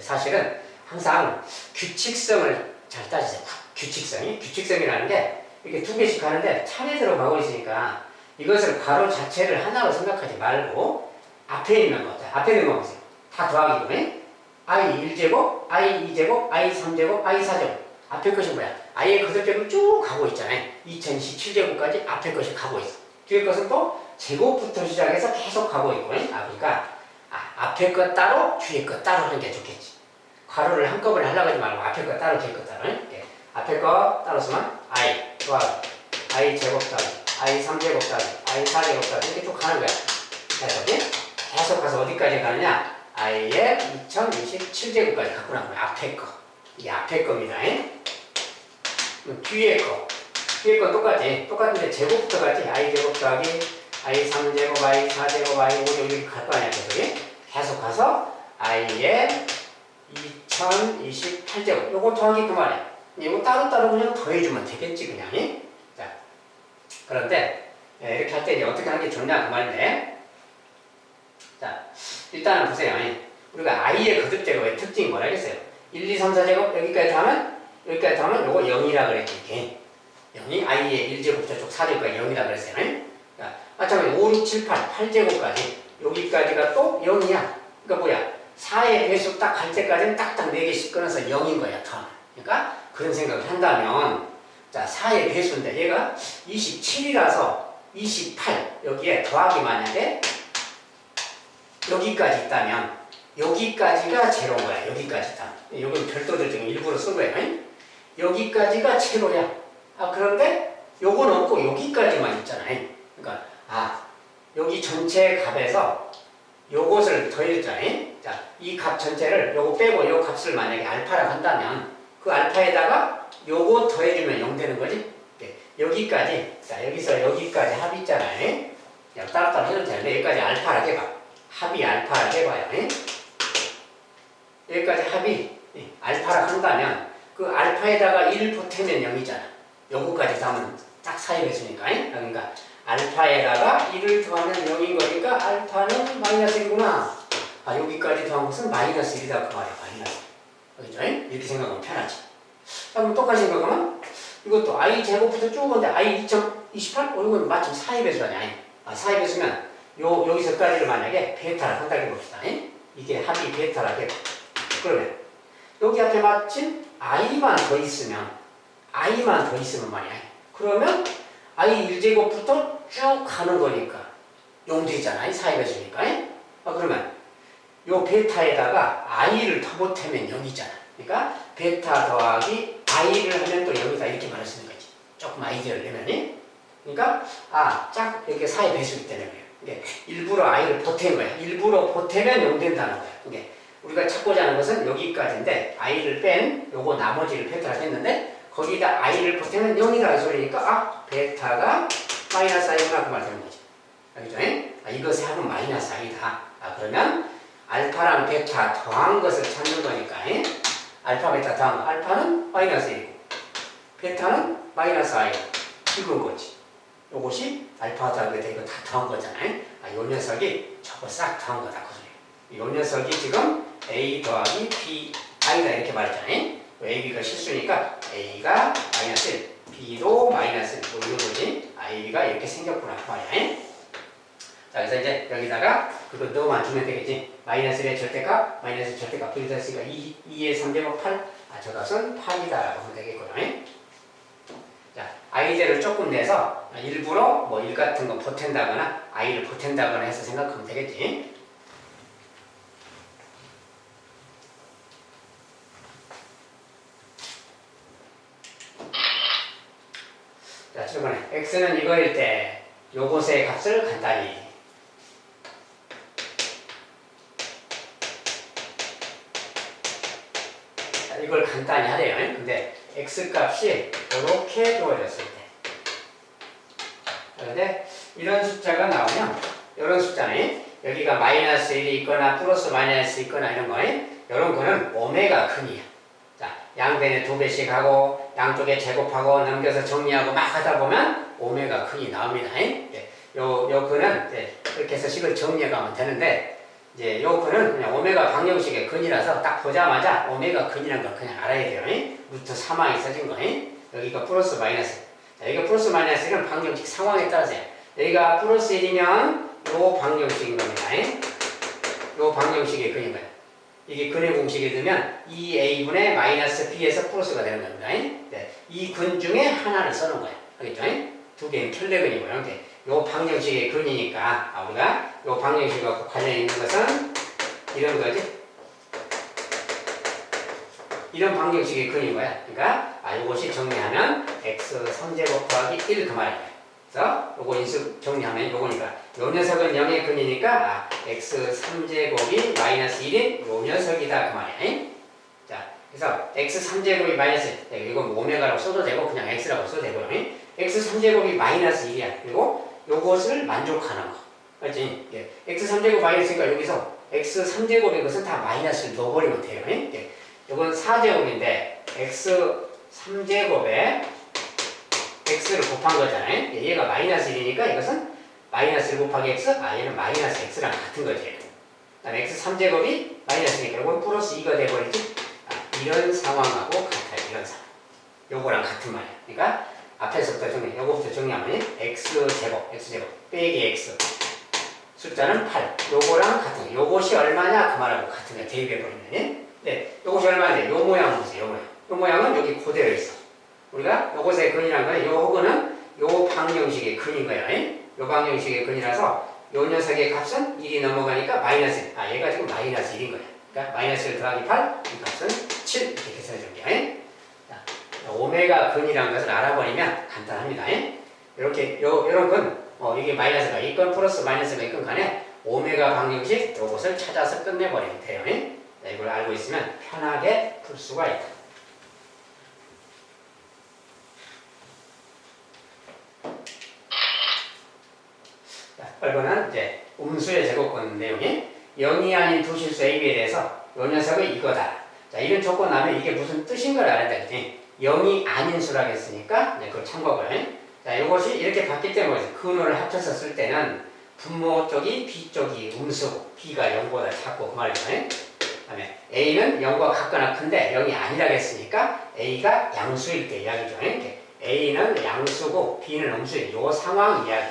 사실은 항상 규칙성을 잘 따지세요. 규칙성이라는 게 이렇게 두 개씩 가는데 차례대로 가고 있으니까 이것을 가로 자체를 하나로 생각하지 말고 앞에 있는 거 보세요. 다 더하기고 i 1제곱, i 2제곱, i 3제곱, i 4제곱. 앞에 것이 뭐야? i의 거듭제곱 쭉 가고 있잖아요. 2027제곱까지 앞에 것이 가고 있어. 뒤에 것은 또 제곱부터 시작해서 계속 가고 있고. 그러니까 앞에 것 따로 뒤에 것 따로 하는 게 좋겠지. 괄호를 한꺼번에 하려고 하지 말고 앞에 것 따로 뒤에 것 따로. 앞에 거 따로 쓰면 i 더하기 i 제곱 더하기 i 3제곱 더하기 i 4제곱 더하기 이렇게 쭉 가는 거야. 그래서 계속 가서 어디까지 가느냐? i의 2027제곱까지 갖고 나온 거야. 앞에 거. 이게 앞에 겁니다. 뒤에 거. 뒤에 건 똑같은데 제곱부터 같이 i 제곱 더하기 i 3제곱, i 4제곱, i 5제곱 이렇게 갈 거 아니야. 계속 가서 i의 2028제곱. 요거 더하기 그 말이야. 이거 따로따로 그냥 더해주면 되겠지, 그냥. 자, 그런데 이렇게 할 때 이제 어떻게 하는 게 좋냐 그 말인데. 자, 일단은 보세요. 우리가 i의 거듭제곱의 특징이 뭐라겠어요? 1, 2, 3, 4제곱 여기까지 하면 요거 0이라 그랬지. 이렇게. 0이 i의 1제곱부터 쭉 4제곱까지 0이라 그랬어요. 자, 마찬가지로 5, 6, 7, 8, 8제곱까지 여기까지가 또 0이야. 그러니까 뭐야? 4의 배수 딱 갈 때까지는 딱딱 4개씩 끊어서 0인 거야. 그러니까 그런 생각을 한다면 자 4의 배수인데 얘가 27이라서 28 여기에 더하기 만약에 여기까지 있다면 여기까지가 제로인 거야. 여기까지 있다면 이건 별도들 중에 일부러 쓴 거야. 여기까지가 제로야. 그런데 요건 없고 여기까지만 있잖아요. 그러니까 여기 전체 값에서 요것을 더해줬잖아요. 자, 이 값 전체를 요거 빼고 요 값을 만약에 알파라고 한다면 그 알파에다가 요거 더해주면 0 되는 거지. 여기까지, 자, 여기서 여기까지 합이 있잖아요. 따로따로 해도 되는데 여기까지 알파라고 해봐. 합이 알파라고 해봐요. 여기까지 합이 알파라고 한다면 그 알파에다가 1 보태면 0이잖아. 요거까지 하면 딱 4의 배수니까. 그러니까 알파에다가 1을 더하면 0인 거니까 알파는 마이너스 1이구나. 여기까지 더한 것은 마이너스 1이다 그 말이야. 마이너스. 그렇죠? 이렇게 생각하면 편하지. 그럼 똑같이 생각하면 이것도 i 제곱부터 쭉 오는데 i 2.28? 이건 마침 4의 배수라냐. 4의 배수면 여기서까지를 만약에 베타를 한다고 해봅시다. 이게 합이 베타라고 해봐. 그러면 여기 앞에 마침 i만 더 있으면 말이야. 그러면 i 1제곱부터 쭉 가는 거니까 0 되잖아. 4의 배수니까. 그러면 요 베타에다가 i를 더 보태면 0이잖아. 그러니까 베타 더하기 i를 하면 또 0이다 이렇게 말할 수 있는 거지. 조금 아이디어를 내면. 그러니까 짝 이렇게 4의 배수기 때문에 그래요. 일부러 i를 보탠 거야. 일부러 보태면 0 된다는 거야. 그게 우리가 찾고자 하는 것은 여기까지인데 i를 뺀 요거 나머지를 베타를 했는데 거기다 i를 보태면 0이다 이 소리니까 베타가 마이너스 i구나 그 말 되는 거지. 알겠죠? 이것의 합은 마이너스 i다. 그러면 알파랑 베타 더한 것을 찾는 거니까 알파 베타 더한 거. 알파는 마이너스 1이고 베타는 마이너스 i고 이건 거지. 요것이 알파 더하기 베타 이거 다 더한 거잖아요. 요 녀석이 저거 싹 더한 거다 그 소리예요. 요 녀석이 지금 a 더하기 b i다 이렇게 말했잖아요. a, b가 실수니까 a가 마이너스 1 b도 마이너스 1 이런 거지. i, b가 이렇게 생겼구나 그 말이야. 자, 그래서 이제 여기다가 그거 넣어만 주면 되겠지. 마이너스 1의 절대값, 마이너스 절대값 둘이 됐으니까 2의 3제곱 8. 저 값은 8이다 라고 하면 되겠고요. 자, i제를 조금 내서 일부러 뭐 1 같은 거 보탠다거나 i를 보탠다거나 해서 생각하면 되겠지. 자, 저번에 x는 이거일 때 요것의 값을 간단히 이걸 간단히 하래요. 근데 x값이 이렇게 주어졌을 때 그런데 이런 숫자가 나오면 이런 숫자는 여기가 마이너스 1이 있거나 플러스 마이너스 있거나 이런 거 이런 거는 오메가 근이야. 자, 양변에 2배씩 하고 양쪽에 제곱하고 넘겨서 정리하고 막 하다 보면 오메가 근이 나옵니다. 요 근은 이렇게 해서 식을 정리해 가면 되는데 이제 요 근은 그냥 오메가 방정식의 근이라서 딱 보자마자 오메가 근이라는 걸 그냥 알아야 돼요. 루트 3항이 써진 거. 여기가 플러스 마이너스. 자, 여기가 플러스 마이너스는 방정식 상황에 따라서요. 여기가 플러스 1이면 요 방정식인 겁니다. 요 방정식의 근인 거예요. 이게 근의 공식이 되면 2a분의 마이너스 b에서 플러스가 되는 겁니다. 이 근 중에 하나를 써는 거야. 알겠죠? 두 개는 켤레근이고요. 이렇게 요 방정식의 근이니까 우리가 요 방정식과 관련 있는 것은 이런 거지. 이런 방정식의 근인 거야. 그러니까 이것이 정리하면 x 3제곱 더하기 1 그 말이야. 그래서 요거 인수 정리하면 요거니까 요 녀석은 0의 근이니까 x 3제곱이 마이너스 1인 요 녀석이다 그 말이야. 자, 그래서 x 3제곱이 마이너스 1. 이건 오메가라고 써도 되고 그냥 x라고 써도 되고요. x 3제곱이 마이너스 1이야. 그리고 요것을 만족하는 거. 알지? x 3제곱 마이너스니까 여기서 x 3제곱인 것은 다 마이너스를 넣어버리면 돼요. 이건 4제곱인데 x 3제곱에 x를 곱한 거잖아요. 얘가 마이너스 1이니까 이것은 마이너스 1 곱하기 x, 얘는 마이너스 x랑 같은 거지. 그 다음에 x 3제곱이 마이너스니까 이건 플러스 2가 돼버리지. 이런 상황하고 같아요. 이런 상황. 요거랑 같은 말이야. 그러니까 앞에서부터 요거부터 정리하면 x제곱 빼기 x 숫자는 8. 요거랑 같은 거야. 요것이 얼마냐 그 말하고 같은 거야. 대입해버리면. 네, 요것이 얼마인데 요 모양은 보세요. 요 모양. 요 모양은 여기 그대로 있어. 우리가 요것의 근이란 거는 요 호근은 요 방정식의 근인 거야. 요 방정식의 근이라서 요 녀석의 값은 1이 넘어가니까 마이너스 1. 얘가 지금 마이너스 1인 거야. 그러니까 마이너스 1 더하기 8, 이 값은 7 이렇게 계산해 줄게. 오메가 근이라는 것을 알아버리면 간단합니다. 이렇게 요런 근, 이게 마이너스가 있건 플러스 마이너스가 있건 간에 오메가 방정식 요것을 찾아서 끝내버리면 돼요. 이걸 알고 있으면 편하게 풀 수가 있다. 이거는 이제 음수의 제곱권 내용이 0이 아닌 두 실수 AB에 대해서 요 녀석은 이거다. 자, 이런 조건 나면 이게 무슨 뜻인 걸 알아야 되지. 0이 아닌 수라고 했으니까 그걸 참고하고요. 자, 이것이 이렇게 봤기 때문에 근호를 합쳐서 쓸 때는 분모 쪽이 B 쪽이 음수고 B가 0보다 작고 그 말이죠. 그다음에 A는 0과 같거나 큰데 0이 아니라고 했으니까 A가 양수일 때 이야기죠. A는 양수고 B는 음수예요. 요 상황 이야기.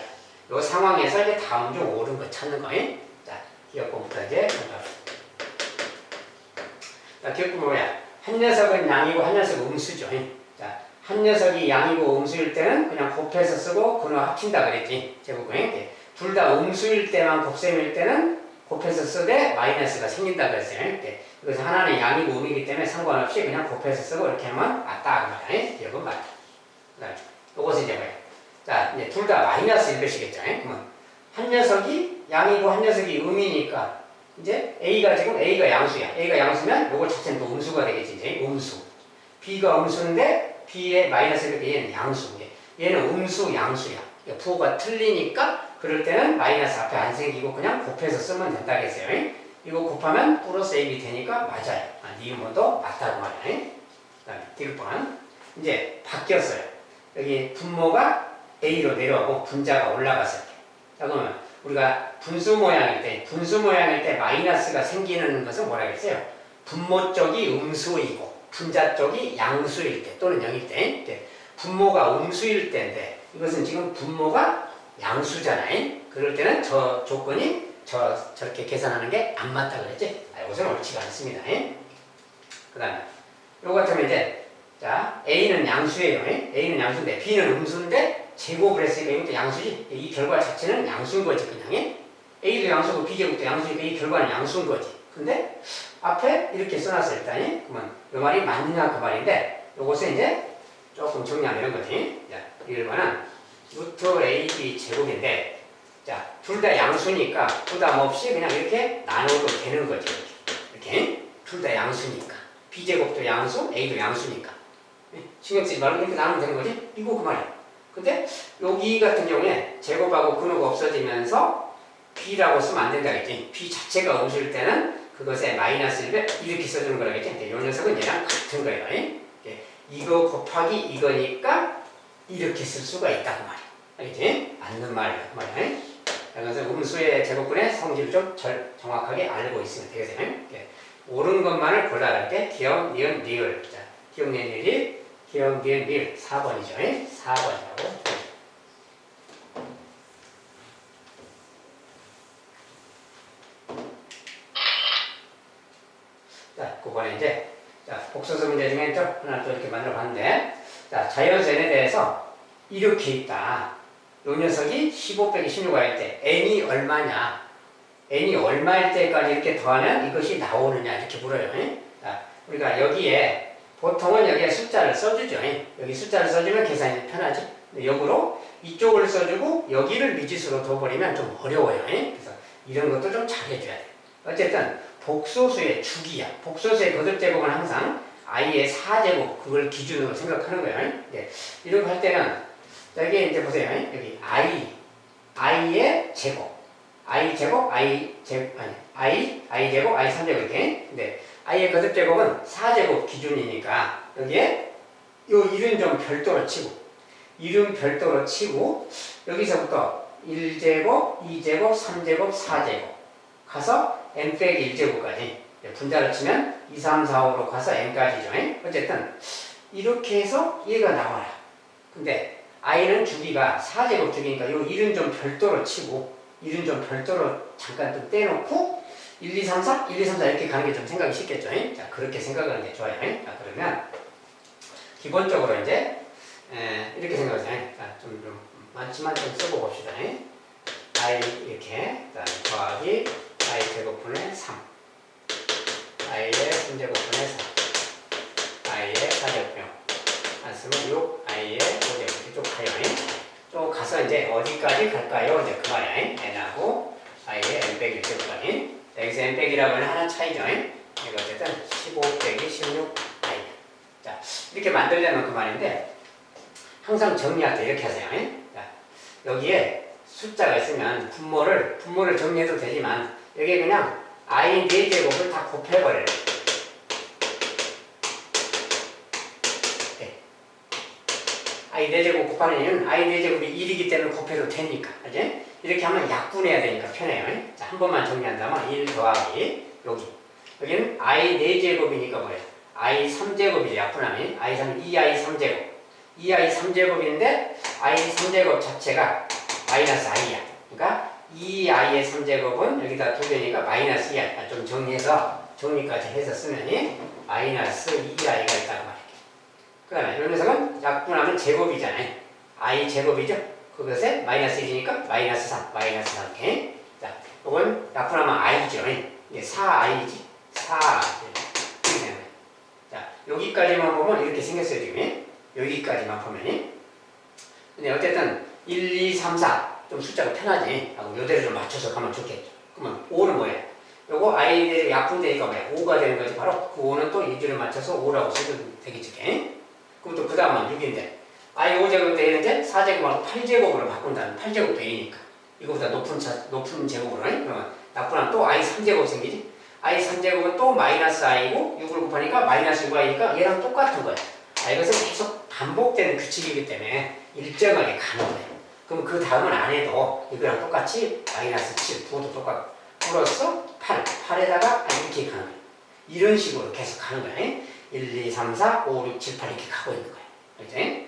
요 상황에서 이제 다음 중 옳은 거 찾는 거예요. 자, 기억부터 이제 자, 기억부 뭐야? 한 녀석은 양이고 한 녀석은 음수죠. 자, 한 녀석이 양이고 음수일 때는 그냥 곱해서 쓰고 근호 합친다 그랬지. 제곱에. 둘 다 음수일 때만 곱셈일 때는 곱해서 쓰되 마이너스가 생긴다 그랬어요. 그래서 하나는 양이고 음이기 때문에 상관없이 그냥 곱해서 쓰고 이렇게 하면 맞다 그 말이야. 기억은 맞다. 그다음에 요것은 이제 뭐야? 자, 이제 둘 다 마이너스 1배씩이겠죠. 그러면 한 녀석이 양이고 한 녀석이 음이니까 이제 A가 양수야. A가 양수면 요거 자체는 또 음수가 되겠지. 이제 음수. B가 음수인데 B의 마이너스 1배 얘는 양수. 얘는 음수 양수야. 부호가 틀리니까 그럴 때는 마이너스 앞에 안 생기고 그냥 곱해서 쓰면 된다겠어요. 이거 곱하면 플러스 AB 되니까 맞아요. 니은번도 맞다고 말이야. 그 다음에 디귿번 이제 바뀌었어요. 여기 분모가 A로 내려가고 분자가 올라갔을 때. 자, 그러면 우리가 분수 모양일 때 마이너스가 생기는 것은 뭐라 그랬어요? 분모 쪽이 음수이고 분자 쪽이 양수일 때 또는 0일 때. 분모가 음수일 때인데 이것은 지금 분모가 양수잖아요. 그럴 때는 저 조건이 저렇게 계산하는 게 안 맞다 그랬지? 이것은 옳지가 않습니다. 그 다음에 요거 같으면 이제 자, A는 양수예요. A는 양수인데 B는 음수인데 제곱을 했으니까 이것도 양수지. 이 결과 자체는 양수인 거지 그냥. A도 양수고 B제곱도 양수니까 이 결과는 양수인 거지. 근데 앞에 이렇게 써놨을 때 그러면 이 말이 맞느냐 그 말인데 요것을 이제 조금 정리하면 이런 거지. 자, 이거는 루트 AB 제곱인데 자, 둘 다 양수니까 부담 없이 그냥 이렇게 나눠도 되는 거지. 이렇게 둘 다 양수니까 B제곱도 양수, A도 양수니까 신경 쓰지 말고 이렇게 나누면 되는 거지. 이거 그 말이야. 근데 여기 같은 경우에 제곱하고 근호가 없어지면서 B라고 쓰면 안 된다 했지. B 자체가 음수일 때는 그것에 마이너스 1배 이렇게 써주는 거라 했지. 이 녀석은 얘랑 같은 거예요. 이거 곱하기 이거니까 이렇게 쓸 수가 있다고 말이야. 알겠지? 맞는 말이야. 그 말이야. 그래서 음수의 제곱근의 성질을 좀 정확하게 알고 있으면 되겠어요. 옳은 것만을 골라갈 때 기억, 니은, 리을. 자, 기억, 니은, 리을, 기억, 니은, 리을. 4번이죠. 4번이라고. 자, 그번에 이제 자, 복소수 문제 중에 또 하나 또 이렇게 만들어 봤는데 자, 자연수에 대해서 이렇게 있다. 요 녀석이 15 빼기 16일 때 n이 얼마냐? n이 얼마일 때까지 이렇게 더하면 이것이 나오느냐 이렇게 물어요. 자, 우리가 여기에 보통은 여기에 숫자를 써주죠. 여기 숫자를 써주면 계산이 편하지. 역으로 이쪽을 써주고 여기를 미지수로 둬버리면 좀 어려워요. 그래서 이런 것도 좀 잘해줘야 돼. 어쨌든 복소수의 주기야. 복소수의 거듭제곱은 항상 i의 4제곱 그걸 기준으로 생각하는 거예요. 네. 이렇게 할 때는 여기 이제 보세요. 여기 i의 제곱, i 제곱, i 제곱 아니 i 제곱, i 3제곱 이렇게. 근데 i의 거듭제곱은 4제곱 기준이니까 여기에 요 1은 좀 별도로 치고 여기서부터 1제곱, 2제곱, 3제곱, 4제곱 가서 n 빼기 1제곱까지 분자를 치면 2, 3, 4, 5로 가서 n까지죠. 어쨌든 이렇게 해서 얘가 나와요. 근데 i는 주기가 4제곱 주기니까 요 1은 좀 별도로 치고 1은 좀 별도로 잠깐 좀 떼놓고 1, 2, 3, 4, 1, 2, 3, 4 이렇게 가는 게 좀 생각이 쉽겠죠. 자, 그렇게 생각하는 게 좋아요. 자, 그러면 기본적으로 이제 이렇게 생각하세요. 자, 좀 많지만 좀 써보고 봅시다. i 이렇게 더하기 i 제곱분의 3 i의 3제곱분의 4 i의 4제곱분 안 쓰면 6 i의 5제곱 이렇게 쭉 가요. 쭉 가서 이제 어디까지 갈까요? 이제 그 말이야. n하고 i의 n 빼기 1제곱까지 여기서 n 빼기라고 하면 하나 차이죠. 이거 어쨌든 15 빼기 16 i 자, 이렇게 만들려면 그 말인데 항상 정리할 때 이렇게 하세요. 자, 여기에 숫자가 있으면 분모를 정리해도 되지만 여기에 그냥 i 4제곱을 다 곱해버려요. 네. i 4제곱 곱하는 이유는 i 4제곱이 1이기 때문에 곱해도 되니까. 그치? 이렇게 하면 약분해야 되니까 편해요. 자, 한 번만 정리한다면 1 더하기 여기는 i 4제곱이니까 뭐예요? i 3제곱이죠. 약분하면 i 3, 2i 3제곱 2i 3제곱인데 i 3제곱 자체가 마이너스 i야. 그러니까 2i의 3제곱은 여기다 2배니까 마이너스 2i. 좀 정리해서 정리까지 해서 쓰면 마이너스 2i가 있다고 말할게요. 그 다음에 이 녀석은 약분하면 제곱이잖아요. i 제곱이죠. 그것에 마이너스 1이니까 마이너스 3, 마이너스 3. 이렇게. 자, 이건 약분하면 i죠. 이게 4i지. 4. 자, 여기까지만 보면 이렇게 생겼어요, 지금. 여기까지만 보면. 근데 어쨌든 1, 2, 3, 4. 좀 숫자가 편하지. 하고 요대로 좀 맞춰서 가면 좋겠죠. 그러면 5는 뭐예요? 요거 i의 약분되니까 뭐예요? 5가 되는 거지. 바로 그 5는 또 이들을 맞춰서 5라고 써도 되겠지. 그럼 또 그 다음은 6인데. i 5제곱 되는데 4제곱하고 8제곱으로 바꾼다면 8제곱 되니까. 이거보다 높은 제곱으로. 그러면 나쁘면 또 i 3제곱 생기지. i 3제곱은 또 마이너스 i고 6을 곱하니까 마이너스 6i니까 얘랑 똑같은 거야. 이것은 계속 반복되는 규칙이기 때문에 일정하게 가는 거예요. 그럼 그 다음은 안 해도 이거랑 똑같이 마이너스 7, 9도 똑같고 플러스 8, 8에다가 이렇게 가는 거예요. 이런 식으로 계속 가는 거예요. 1, 2, 3, 4, 5, 6, 7, 8 이렇게 가고 있는 거예요. 그렇지?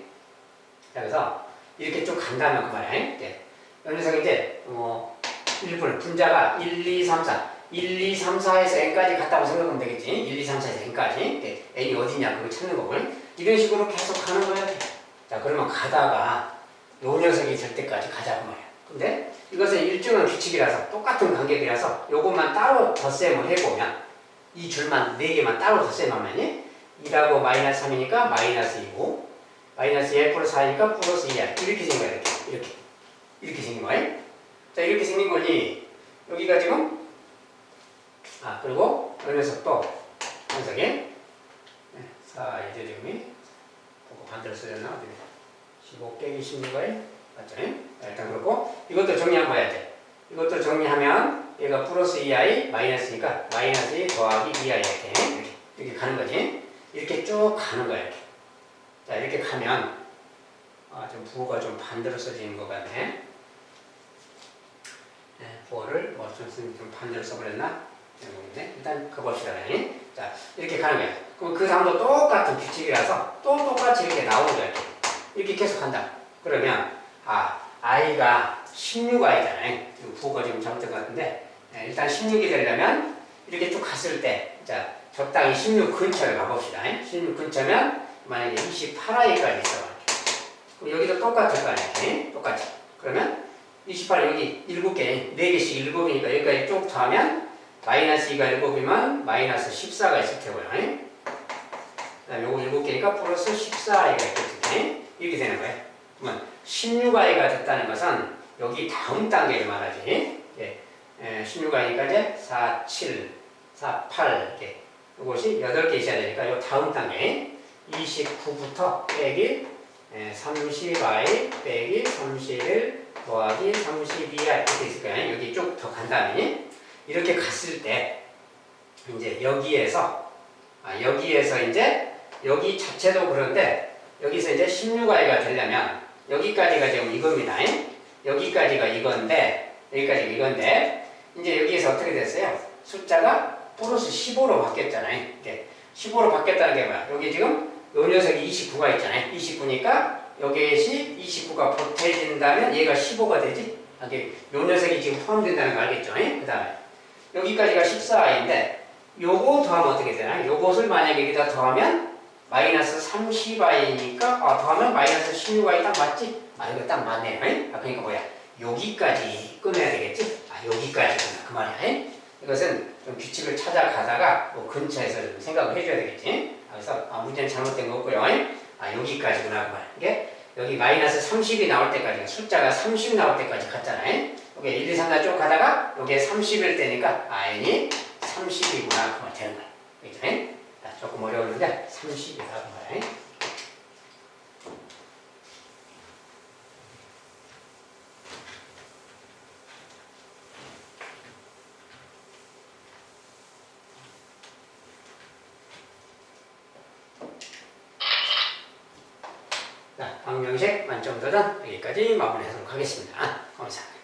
그래서 이렇게 쭉 간다면 그 말이야. 네. 여기서 이제 1분 분자가 1, 2, 3, 4 1, 2, 3, 4에서 n까지 갔다고 생각하면 되겠지. 1, 2, 3, 4에서 n까지. 네. n이 어디냐 그걸 찾는 거고요. 이런 식으로 계속 가는 거예요. 자, 그러면 가다가 요 녀석이 될 때까지 가자고 말이야. 근데 이것은 일정한 규칙이라서 똑같은 간격이라서 요것만 따로 덧셈을 해보면 이 줄만 4개만 따로 덧셈하면 2하고 마이너스 3이니까 마이너스 2고 마이너스 1 플러스 4니까 플러스 2야. 이렇게 생긴 거야. 이렇게 생긴 거야. 자, 이렇게 생긴 거지. 여기가 지금 그리고 이 녀석도 한석에 4 이제 지금이 반대로 쓰였나? 15 빼기 16을 맞죠? 일단 그렇고 이것도 정리하면 봐야 돼. 이것도 정리하면 얘가 플러스 2i 마이너스니까 마이너스 2 더하기 2i 이렇게 가는 거지. 이렇게 쭉 가는 거야. 이렇게. 자, 이렇게 가면 좀 부호가 좀 반대로 써지는 것 같네. 부호를 좀 반대로 써버렸나? 일단 가봅시다. 자, 이렇게 가는 거야. 그럼 그 다음도 똑같은 규칙이라서 또 똑같이 이렇게 나오는 거야. 이렇게 계속 간다. 그러면 i가 16i잖아요. 부호가 지금 잘못된 것 같은데 일단 16이 되려면 이렇게 쭉 갔을 때 자, 적당히 16 근처를 가봅시다. 16 근처면 만약에 28i까지 있어. 그럼 여기도 똑같을 거 아니야. 네? 똑같지. 그러면 28 여기 7개, 4개씩 7이니까 여기까지 쭉 더하면 마이너스 2가 7이면 마이너스 14가 있을 테고요. 그 다음에 요거 7개니까 플러스 14i가 있겠지. 이렇게 되는 거예요. 그러면 16i가 됐다는 것은 여기 다음 단계를 말하지. 16i니까 이제 4, 7, 4, 8 이렇게. 이것이 8개 있어야 되니까 요 다음 단계 29부터 빼기 30i 빼기 31 더하기 32i 이렇게 있을 거예요. 여기 쭉 더 간 다음에 이렇게 갔을 때 이제 여기에서 이제 여기 자체도 그런데 여기서 이제 16i가 되려면 여기까지가 지금 이겁니다. 여기까지가 이건데 여기까지가 이건데 이제 여기에서 어떻게 됐어요? 숫자가 플러스 15로 바뀌었잖아요. 이렇게 15로 바뀌었다는 게 뭐야? 여기 지금 요 녀석이 29가 있잖아요. 29니까 여기에 29가 보태진다면 얘가 15가 되지? 요 녀석이 지금 포함된다는 거 알겠죠? 그 다음에 여기까지가 14i인데 요거 더하면 어떻게 되나? 요것을 만약에 여기다 더하면 마이너스 30i니까 더하면 마이너스 16i 딱 맞지? 이거 딱 맞네요. 그러니까 뭐야? 여기까지 끊어야 되겠지? 여기까지구나 그 말이야. 이것은 좀 규칙을 찾아가다가 뭐 근처에서 좀 생각을 해줘야 되겠지? 그래서 문제는 잘못된 거 없고요. 여기까지구나 그 말. 이게 여기 마이너스 30이 나올 때까지 숫자가 30 나올 때까지 갔잖아요. 여기 1, 2, 3, 4 쭉 가다가 여기에 30일 때니까 n이 30이구나 그 말 되는 거야. 그죠? 조금 어려웠는데 30이다 그 말. 방정식 만점 도전 여기까지 마무리하도록 하겠습니다. 감사합니다.